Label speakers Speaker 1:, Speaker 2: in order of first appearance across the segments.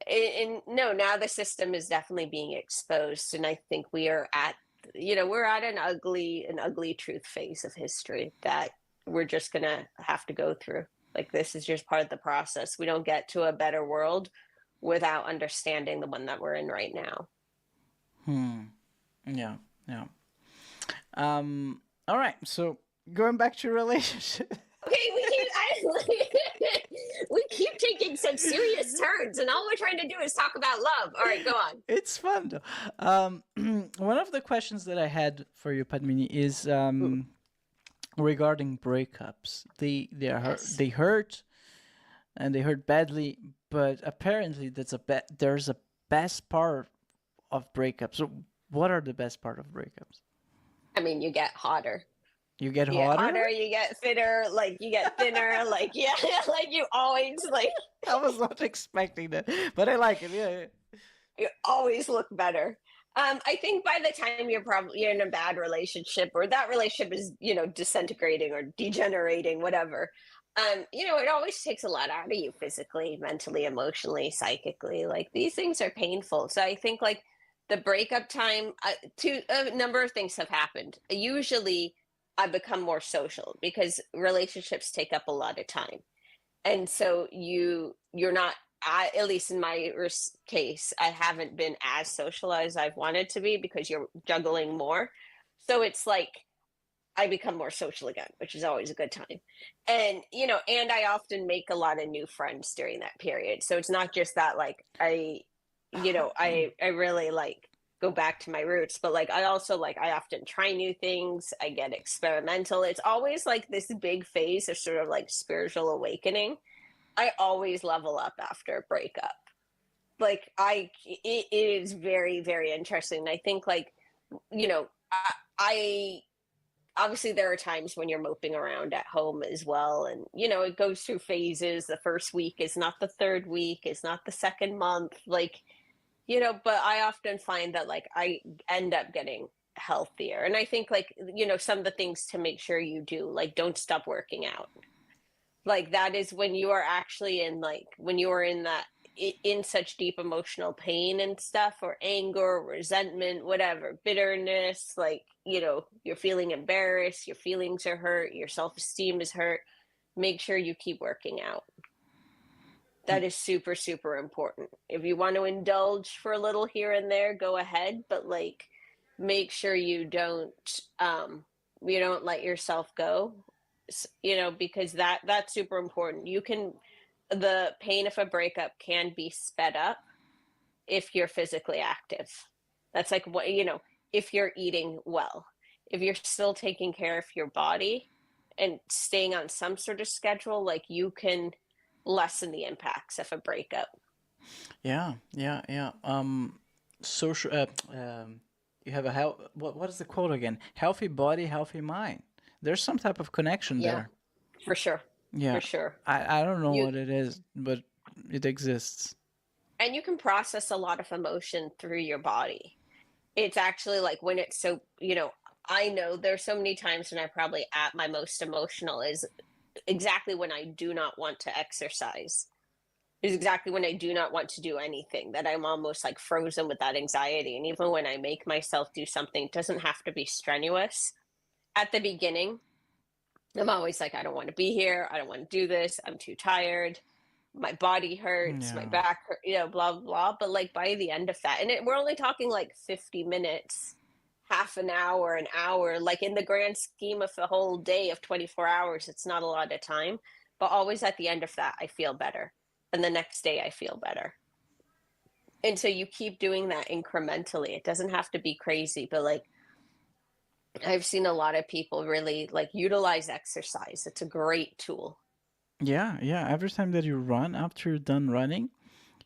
Speaker 1: And no, now the system is definitely being exposed, and I think we are at, we're at an ugly truth phase of history that we're just gonna have to go through. Like this is just part of the process. We don't get to a better world without understanding the one that we're in right now.
Speaker 2: Hmm. Yeah. Yeah. All right. So going back to relationship.
Speaker 1: Okay, we keep taking such serious turns, and all we're trying to do is talk about love. All right, go on.
Speaker 2: It's fun though. One of the questions that I had for you, Padmini, is
Speaker 1: Mm,
Speaker 2: regarding breakups.
Speaker 1: yes.
Speaker 2: They hurt, and they hurt badly, but apparently there's a best part of breakups. So what are the best part of breakups?
Speaker 1: I mean, you get hotter.
Speaker 2: You get
Speaker 1: You get
Speaker 2: hotter?
Speaker 1: hotter, you get fitter, like you get thinner, like yeah, like you always like
Speaker 2: I was not expecting that, but I like it. Yeah.
Speaker 1: you always look better. I think by the time you're in a bad relationship or that relationship is, disintegrating or degenerating, whatever. It always takes a lot out of you physically, mentally, emotionally, psychically. Like these things are painful. So I think like the breakup time, a number of things have happened. Usually I become more social because relationships take up a lot of time. And so you're not, at least in my case, I haven't been as social as I've wanted to be because you're juggling more. So it's like I become more social again, which is always a good time. And and I often make a lot of new friends during that period. So it's not just that like I really like go back to my roots, but like I also like I often try new things. I get experimental. It's always like this big phase of sort of like spiritual awakening. I always level up after a breakup. Like it is very, very interesting. And I think like, I obviously there are times when you're moping around at home as well. And, it goes through phases. The first week is not the third week, is not the second month. Like, but I often find that like I end up getting healthier. And I think like, some of the things to make sure you do, like don't stop working out. Like that is when you are actually in like when you are in that in such deep emotional pain and stuff, or anger, resentment, whatever, bitterness, like you're feeling embarrassed, your feelings are hurt, your self-esteem is hurt. Make sure you keep working out. That is super, super important. If you want to indulge for a little here and there, go ahead, but like make sure you don't let yourself go, because that's super important. The pain of a breakup can be sped up if you're physically active. That's like what, if you're eating well, if you're still taking care of your body and staying on some sort of schedule, like you can lessen the impacts of a breakup.
Speaker 2: Yeah, yeah, yeah. Social. You have what is the quote again? Healthy body, healthy mind. There's some type of connection
Speaker 1: Yeah,
Speaker 2: there.
Speaker 1: for sure.
Speaker 2: Yeah,
Speaker 1: For sure.
Speaker 2: I don't know
Speaker 1: You
Speaker 2: what it is, but it exists.
Speaker 1: and you can process a lot of emotion through your body. It's actually like when it's so, I know there's so many times when I probably at my most emotional is exactly when I do not want to exercise. Is exactly when I do not want to do anything, that I'm almost like frozen with that anxiety. And even when I make myself do something, it doesn't have to be strenuous. At the beginning, I'm always like, I don't want to be here. I don't want to do this. I'm too tired. My body hurts. My
Speaker 2: Yeah,
Speaker 1: back hurt, blah, blah, blah. But like by the end of that, and we're only talking like 50 minutes, half an hour, like in the grand scheme of the whole day of 24 hours, it's not a lot of time. But always at the end of that, I feel better. And the next day, I feel better. And so you keep doing that incrementally. It doesn't have to be crazy, but like I've seen a lot of people really like utilize exercise. It's a great tool.
Speaker 2: yeah, yeah. Every time that you run, after you're done running,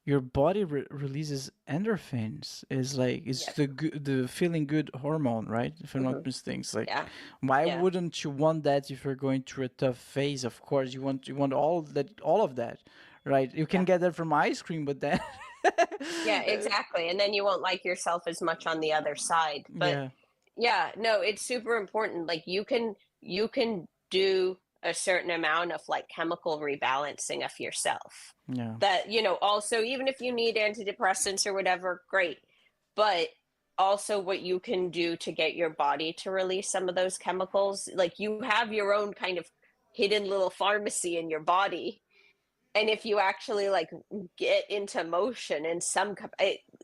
Speaker 2: your body releases endorphins. Is like it's
Speaker 1: Yep.
Speaker 2: the feeling good hormone, right? If I'm
Speaker 1: Hmm.
Speaker 2: not mistaken. It's like,
Speaker 1: Yeah.
Speaker 2: why
Speaker 1: Yeah.
Speaker 2: wouldn't you want that if you're going through a tough phase? Of course, you want all of that, right? You can
Speaker 1: Yeah.
Speaker 2: get that from ice cream, but then
Speaker 1: Yeah, exactly. And then you won't like yourself as much on the other side. But
Speaker 2: yeah,
Speaker 1: yeah, no, it's super important. Like you can do a certain amount of like chemical rebalancing of yourself.
Speaker 2: Yeah.
Speaker 1: That, also, even if you need antidepressants or whatever, great. But also what you can do to get your body to release some of those chemicals. Like you have your own kind of hidden little pharmacy in your body. And if you actually like get into motion in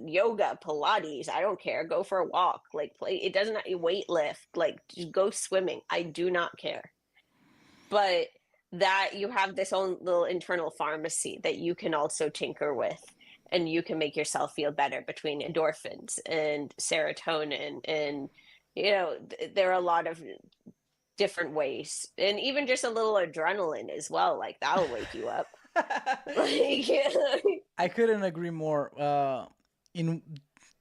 Speaker 1: yoga, Pilates, I don't care, go for a walk, like play, it doesn't, weight lift, like just go swimming. I do not care. But that you have this own little internal pharmacy that you can also tinker with, and you can make yourself feel better between endorphins and serotonin. And there are a lot of different ways, and even just a little adrenaline as well, like that'll wake you up. Like
Speaker 2: I couldn't agree more. In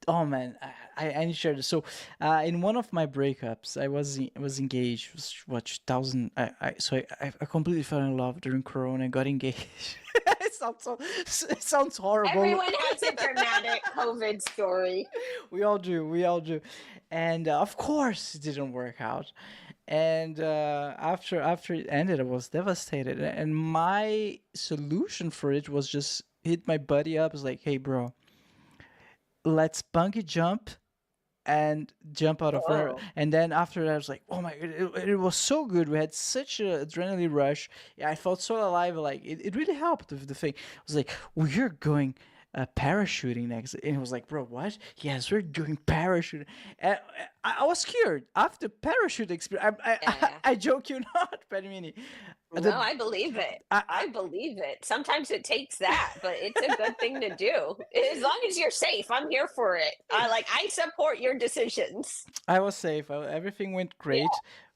Speaker 2: Oh man, I need to share this. So, in one of my breakups, I was engaged. It was what 2000? I completely fell in love during Corona and got engaged. It sounds horrible.
Speaker 1: everyone has a dramatic COVID story.
Speaker 2: We all do. We all do. And of course, it didn't work out. And after it ended, I was devastated. And my solution for it was just hit my buddy up. It's like, hey, bro, let's bungee jump and jump out of her.
Speaker 1: Oh,
Speaker 2: And then after that, I was like, oh my, it was so good. We had such a adrenaline rush. Yeah, I felt so alive. Like it really helped with the thing. I was like, we're going parachuting next. And he was like, bro, what? Yes, we're doing parachuting. And I was scared after parachute experience.
Speaker 1: yeah.
Speaker 2: I joke you not, Padmini.
Speaker 1: No,
Speaker 2: The,
Speaker 1: I believe it.
Speaker 2: I,
Speaker 1: I believe it. Sometimes it takes that, but it's a good thing to do. As long as you're safe, I'm here for it. I support your decisions.
Speaker 2: I was safe. Everything went great.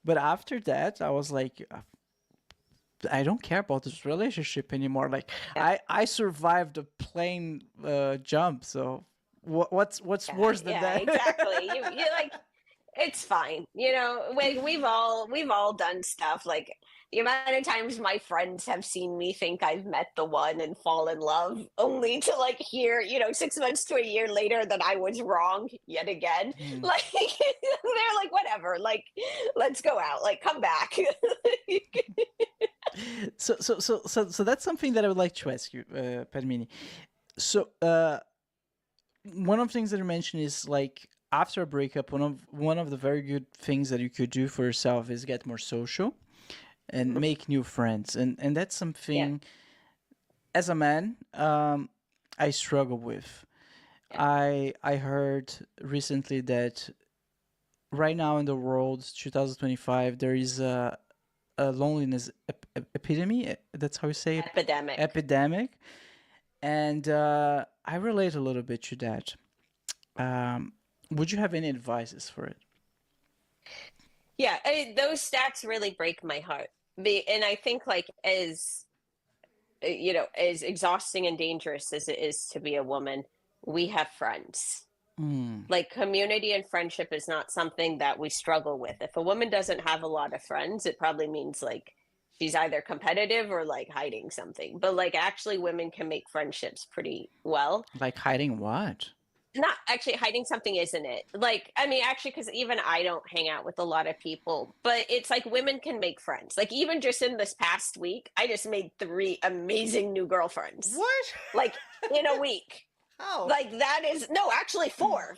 Speaker 2: But after that, I was like, I don't care about this relationship anymore. Like
Speaker 1: Yeah.
Speaker 2: I survived a plane jump, so what's
Speaker 1: Yeah,
Speaker 2: worse than
Speaker 1: yeah,
Speaker 2: that?
Speaker 1: exactly. You like, it's fine. We've all done stuff. Like the amount of times my friends have seen me think I've met the one and fall in love, only to like hear, 6 months to a year later that I was wrong yet again.
Speaker 2: Hmm.
Speaker 1: Like they're like, whatever, like let's go out, like come back.
Speaker 2: So that's something that I would like to ask you, Padmini. So one of the things that you mentioned is like after a breakup, one of the very good things that you could do for yourself is get more social and make new friends, and that's
Speaker 1: Yeah,
Speaker 2: something as a man I struggle with.
Speaker 1: yeah.
Speaker 2: I heard recently that right now in the world, 2025, there is a loneliness epidemic. That's how you say it,
Speaker 1: Epidemic.
Speaker 2: epidemic, and I relate a little bit to that. Um, would you have any advices for it?
Speaker 1: Yeah, those stats really break my heart. And I think like as exhausting and dangerous as it is to be a woman, we have friends.
Speaker 2: Mm,
Speaker 1: Like community and friendship is not something that we struggle with. If a woman doesn't have a lot of friends, it probably means like she's either competitive or like hiding something. But like actually women can make friendships pretty well.
Speaker 2: like hiding what?
Speaker 1: Not actually hiding something, isn't it? Like, I mean, actually, because even I don't hang out with a lot of people, but it's like women can make friends. Like, even just in this past week, I just made 3 amazing new girlfriends,
Speaker 2: What?
Speaker 1: like in a week.
Speaker 2: How?
Speaker 1: Like, that is no, actually, four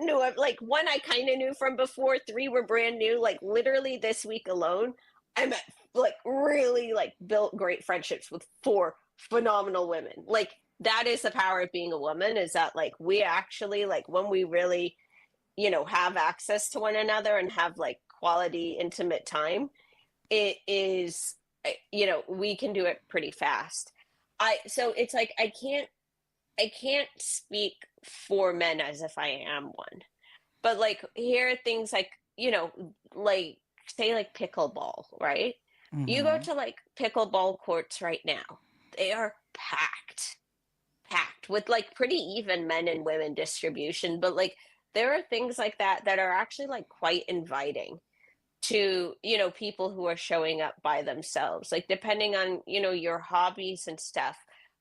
Speaker 1: new, like one I kind of knew from before, 3 were brand new. Like, literally this week alone, I met like really like built great friendships with 4 phenomenal women. Like, that is the power of being a woman, is that like we actually like when we really have access to one another and have like quality intimate time, it is we can do it pretty fast. So it's like I can't speak for men as if I am one, but like here are things like like say like pickleball, right? You go
Speaker 2: Mm-hmm.
Speaker 1: to like pickleball courts right now, they are packed with like pretty even men and women distribution, but like there are things like that that are actually like quite inviting to people who are showing up by themselves, like depending on your hobbies and stuff.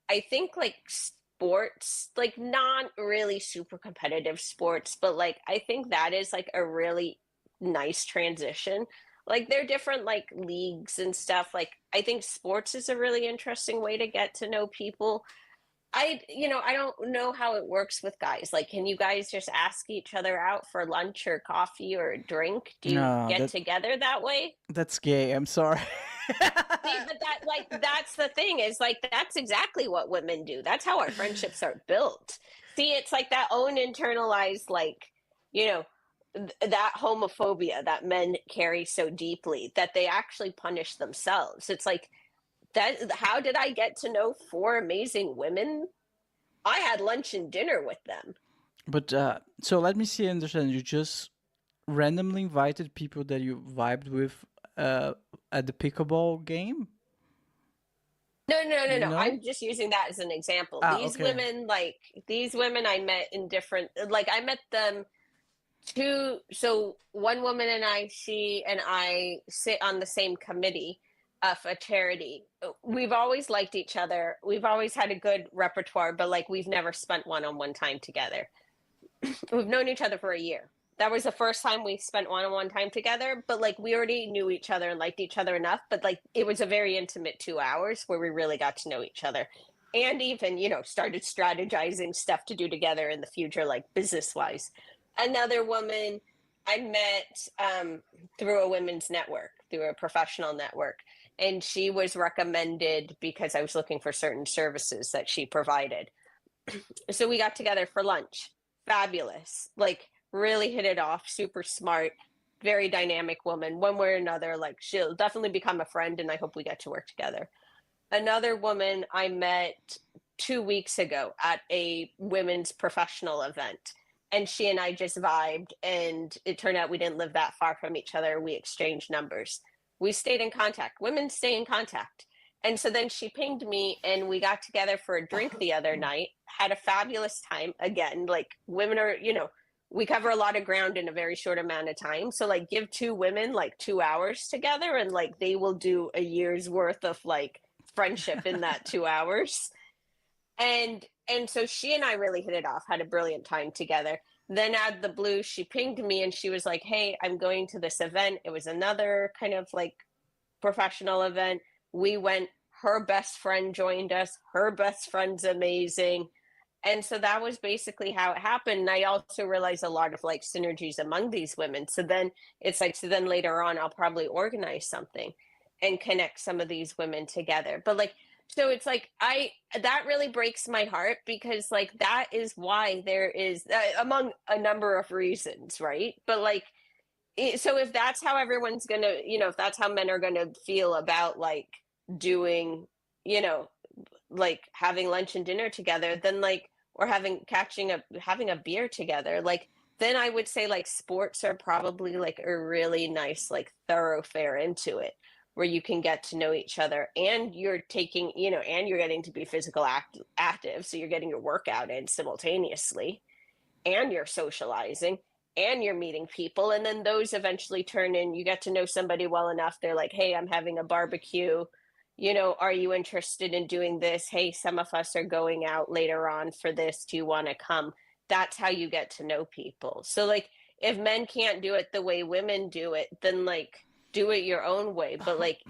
Speaker 1: I think like sports, like not really super competitive sports, but like I think that is like a really nice transition. Like they're different like leagues and stuff. Like I think sports is a really interesting way to get to know people. I don't know how it works with guys. Like, can you guys just ask each other out for lunch or coffee or a drink? Do you
Speaker 2: No,
Speaker 1: get together that way?
Speaker 2: that's gay. I'm sorry.
Speaker 1: See, but that's the thing is like that's exactly what women do. That's how our friendships are built. See, it's like that own internalized like, you know, that homophobia that men carry so deeply that they actually punish themselves. It's like that how did I get to know four amazing women? I had lunch and dinner with them.
Speaker 2: But so let me see, understand. You just randomly invited people that you vibed with uh, at the pickleball game?
Speaker 1: No.
Speaker 2: No?
Speaker 1: I'm just using that as an example.
Speaker 2: Ah, okay.
Speaker 1: These women I met in different, like I met them two. So one woman and she and I sit on the same committee of a charity. We've always liked each other. We've always had a good repertoire, but like we've never spent one-on-one time together. We've known each other for a year. That was the first time we spent one-on-one time together, but like we already knew each other and liked each other enough, but like it was a very intimate 2 hours where we really got to know each other and even, started strategizing stuff to do together in the future, like business wise. Another woman I met through a women's network, through a professional network, and she was recommended because I was looking for certain services that she provided. So we got together for lunch. Fabulous. Like really hit it off, super smart, very dynamic woman. One way or another, like she'll definitely become a friend and I hope we get to work together. Another woman I met 2 weeks ago at a women's professional event. And she and I just vibed, and it turned out we didn't live that far from each other. We exchanged numbers. We stayed in contact. Women stay in contact. And so then she pinged me, and we got together for a drink the other night, had a fabulous time. Again, like women are, we cover a lot of ground in a very short amount of time. So, like, give two women like 2 hours together, and like they will do a year's worth of like friendship in that 2 hours. And so she and I really hit it off, had a brilliant time together. Then out of the blue, she pinged me and she was like, "Hey, I'm going to this event." It was another kind of like professional event. We went, her best friend joined us. Her best friend's amazing. And so that was basically how it happened. And I also realized a lot of like synergies among these women. So then it's like, so then later on, I'll probably organize something and connect some of these women together. But like, so it's like, that really breaks my heart because like, that is why there is, among a number of reasons, right? But like, so if that's how everyone's gonna, if that's how men are gonna feel about like doing, you know, like having lunch and dinner together, then like, or having a beer together, like, then I would say like sports are probably like a really nice like thoroughfare into it where you can get to know each other and you're taking, and you're getting to be active. So you're getting your workout in simultaneously and you're socializing and you're meeting people, and then those eventually turn in, you get to know somebody well enough, they're like, "Hey, I'm having a barbecue, are you interested in doing this? Hey, some of us are going out later on for this, do you want to come?" That's how you get to know people. So like if men can't do it the way women do it, then like do it your own way. But like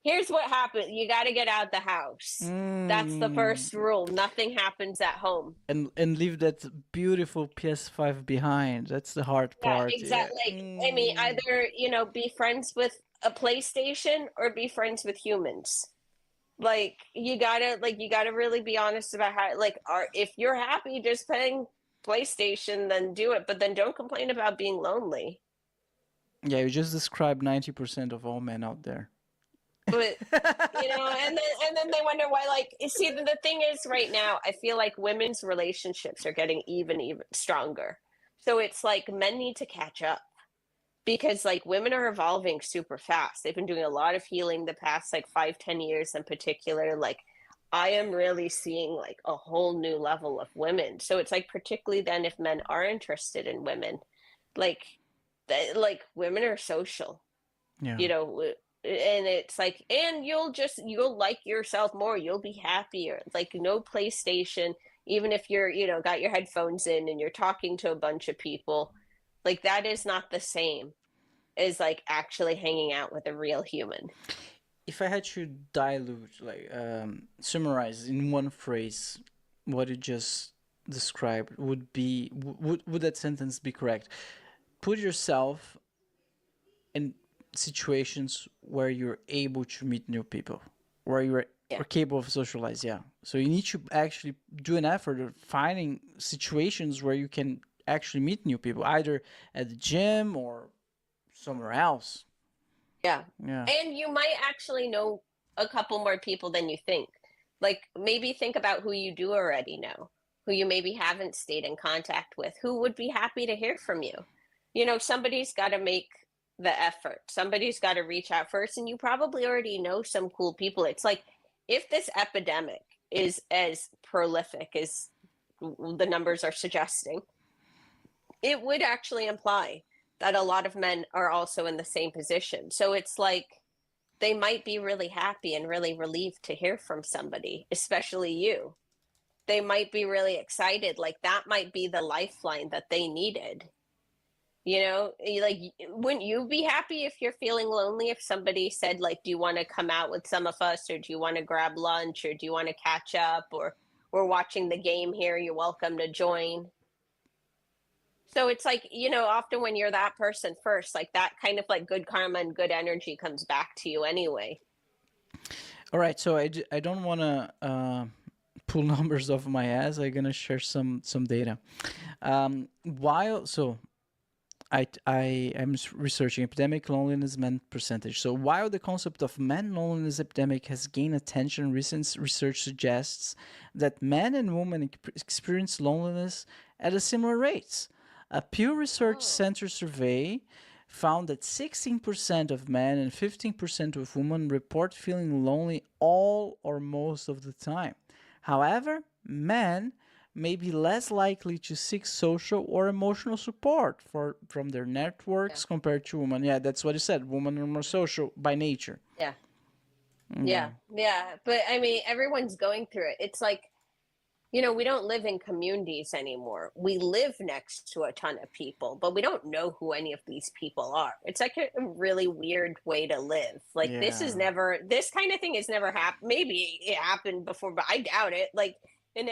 Speaker 1: here's what happened, you got to get out the house. That's the
Speaker 2: Mm.
Speaker 1: first rule. Nothing happens at home.
Speaker 2: And leave that beautiful PS5 behind. That's the hard
Speaker 1: Yeah,
Speaker 2: part. Yeah.
Speaker 1: exactly. Like, I mean, either, be friends with a PlayStation or be friends with humans. Like you gotta really be honest about how like are if you're happy just playing PlayStation, then do it. But then don't complain about being lonely.
Speaker 2: Yeah, you just described 90% of all men out there.
Speaker 1: But and then they wonder why, like, you see, the thing is right now, I feel like women's relationships are getting even stronger. So it's like men need to catch up because like women are evolving super fast. They've been doing a lot of healing the past like 5-10 years in particular. Like I am really seeing like a whole new level of women. So it's like particularly then if men are interested in women, like like women are social,
Speaker 2: Yeah.
Speaker 1: you know, and it's like, and you'll like yourself more. You'll be happier. Like no PlayStation, even if you're, got your headphones in and you're talking to a bunch of people, like that is not the same. as like actually hanging out with a real human.
Speaker 2: If I had to dilute, summarize in one phrase what you just described, would that sentence be correct? Put yourself in situations where you're able to meet new people, where you're
Speaker 1: Yeah.
Speaker 2: are capable of socialize. Yeah. So you need to actually do an effort of finding situations where you can actually meet new people, either at the gym or somewhere else.
Speaker 1: Yeah.
Speaker 2: Yeah.
Speaker 1: And you might actually know a couple more people than you think. Like maybe think about who you do already know, who you maybe haven't stayed in contact with, who would be happy to hear from you. You know, somebody's got to make the effort. Somebody's got to reach out first. And you probably already know some cool people. It's like if this epidemic is as prolific as the numbers are suggesting, it would actually imply that a lot of men are also in the same position. So it's like they might be really happy and really relieved to hear from somebody, especially you. They might be really excited. Like that might be the lifeline that they needed. You know, like, wouldn't you be happy if you're feeling lonely if somebody said, like, do you want to come out with some of us, or do you want to grab lunch, or do you want to catch up, or we're watching the game here, you're welcome to join. So it's like, often when you're that person first, like that kind of like good karma and good energy comes back to you anyway.
Speaker 2: All right. So I don't want to pull numbers off my ass. I'm gonna share some data. While so I am researching epidemic loneliness men percentage. So while the concept of men loneliness epidemic has gained attention, recent research suggests that men and women experience loneliness at a similar rates. A Pew Research
Speaker 1: Oh,
Speaker 2: Center survey found that 16% of men and 15% of women report feeling lonely all or most of the time. However, men may be less likely to seek social or emotional support from their
Speaker 1: yeah.
Speaker 2: networks compared to women. Yeah, that's what you said. Women are more social by nature.
Speaker 1: Yeah.
Speaker 2: Yeah.
Speaker 1: Yeah. Yeah. But I mean, everyone's going through it. It's like, we don't live in communities anymore. We live next to a ton of people, but we don't know who any of these people are. It's like a really weird way to live. Like
Speaker 2: Yeah.
Speaker 1: this kind of thing has never happened. Maybe it happened before, but I doubt it. Like in